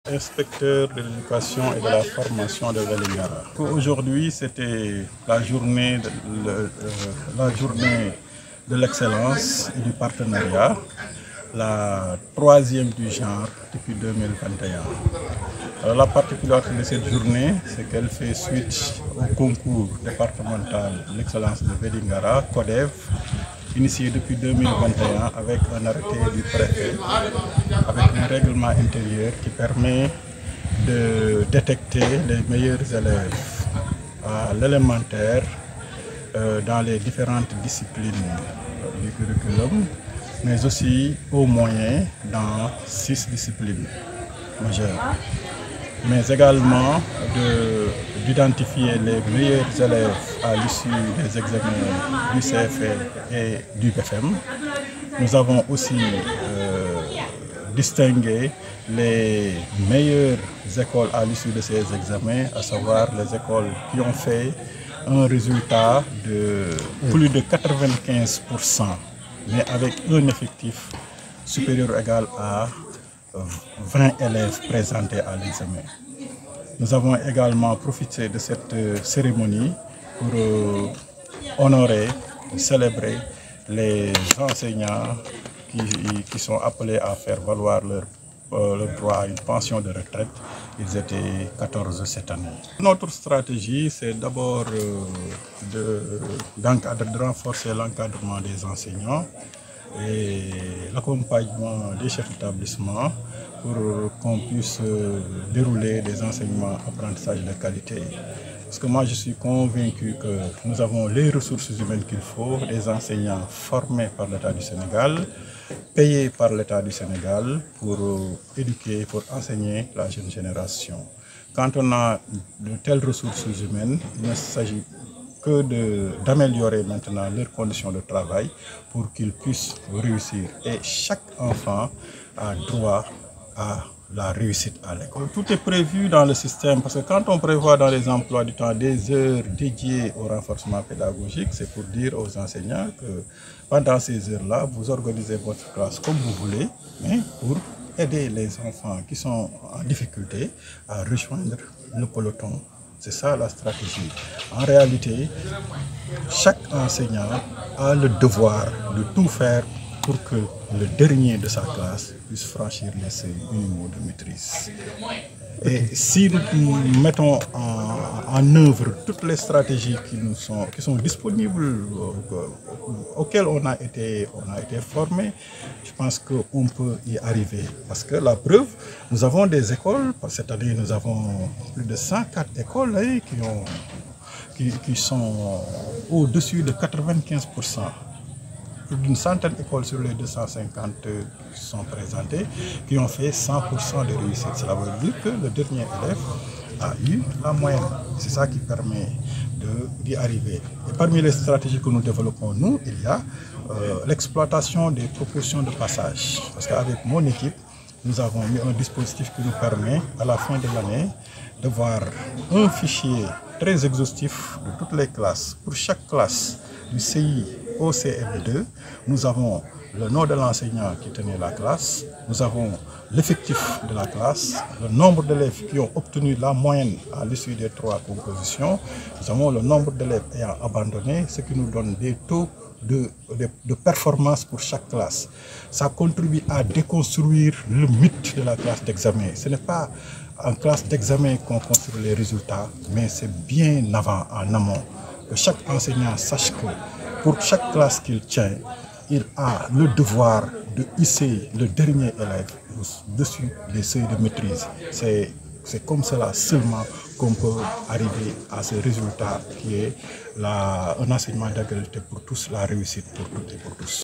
Inspecteur de l'éducation et de la formation de Vélingara. Aujourd'hui, c'était la journée de l'excellence et du partenariat, la troisième du genre depuis 2021. Alors, la particularité de cette journée, c'est qu'elle fait suite au concours départemental de l'excellence de Vélingara, CODEV, initié depuis 2021 avec un arrêté du préfet, avec un règlement intérieur qui permet de détecter les meilleurs élèves à l'élémentaire dans les différentes disciplines du curriculum, mais aussi au moyen dans 6 disciplines majeures. Mais également d'identifier les meilleurs élèves à l'issue des examens du CFE et du BFM. Nous avons aussi distingué les meilleures écoles à l'issue de ces examens, à savoir les écoles qui ont fait un résultat de plus de 95%, mais avec un effectif supérieur ou égal à 20 élèves présentés à l'examen. Nous avons également profité de cette cérémonie pour honorer, célébrer les enseignants qui sont appelés à faire valoir leur droit à une pension de retraite. Ils étaient 14 cette année. Notre stratégie, c'est d'abord de renforcer l'encadrement des enseignants et l'accompagnement des chefs d'établissement pour qu'on puisse dérouler des enseignements apprentissage de qualité. Parce que moi je suis convaincu que nous avons les ressources humaines qu'il faut, des enseignants formés par l'État du Sénégal, payés par l'État du Sénégal pour éduquer, pour enseigner la jeune génération. Quand on a de telles ressources humaines, il ne s'agit que d'améliorer maintenant leurs conditions de travail pour qu'ils puissent réussir. Et chaque enfant a droit à la réussite à l'école. Tout est prévu dans le système parce que quand on prévoit dans les emplois du temps des heures dédiées au renforcement pédagogique, c'est pour dire aux enseignants que pendant ces heures-là, vous organisez votre classe comme vous voulez, mais pour aider les enfants qui sont en difficulté à rejoindre le peloton. C'est ça la stratégie. En réalité, chaque enseignant a le devoir de tout faire pour que le dernier de sa classe puisse franchir les seuils minimaux de maîtrise. Et si nous mettons en œuvre toutes les stratégies qui sont disponibles, auxquelles on a été formé, je pense qu'on peut y arriver. Parce que la preuve, nous avons des écoles, cette année nous avons plus de 104 écoles qui sont au-dessus de 95%. Plus d'une centaine d'écoles sur les 250 qui sont présentées, qui ont fait 100% de réussite. Cela veut dire que le dernier élève a eu la moyenne. C'est ça qui permet d'y arriver. Et parmi les stratégies que nous développons, nous, il y a l'exploitation des propositions de passage. Parce qu'avec mon équipe, nous avons mis un dispositif qui nous permet, à la fin de l'année, de voir un fichier très exhaustif de toutes les classes. Pour chaque classe du CI au CM2, nous avons le nom de l'enseignant qui tenait la classe, nous avons l'effectif de la classe, le nombre d'élèves qui ont obtenu la moyenne à l'issue des 3 compositions, nous avons le nombre d'élèves ayant abandonné, ce qui nous donne des taux de performance pour chaque classe. Ça contribue à déconstruire le mythe de la classe d'examen. Ce n'est pas en classe d'examen qu'on construit les résultats, mais c'est bien avant, en amont, que chaque enseignant sache que pour chaque classe qu'il tient, il a le devoir de hisser le dernier élève au-dessus des seuils de maîtrise. C'est comme cela seulement qu'on peut arriver à ce résultat qui est un enseignement d'égalité pour tous, la réussite pour toutes et pour tous.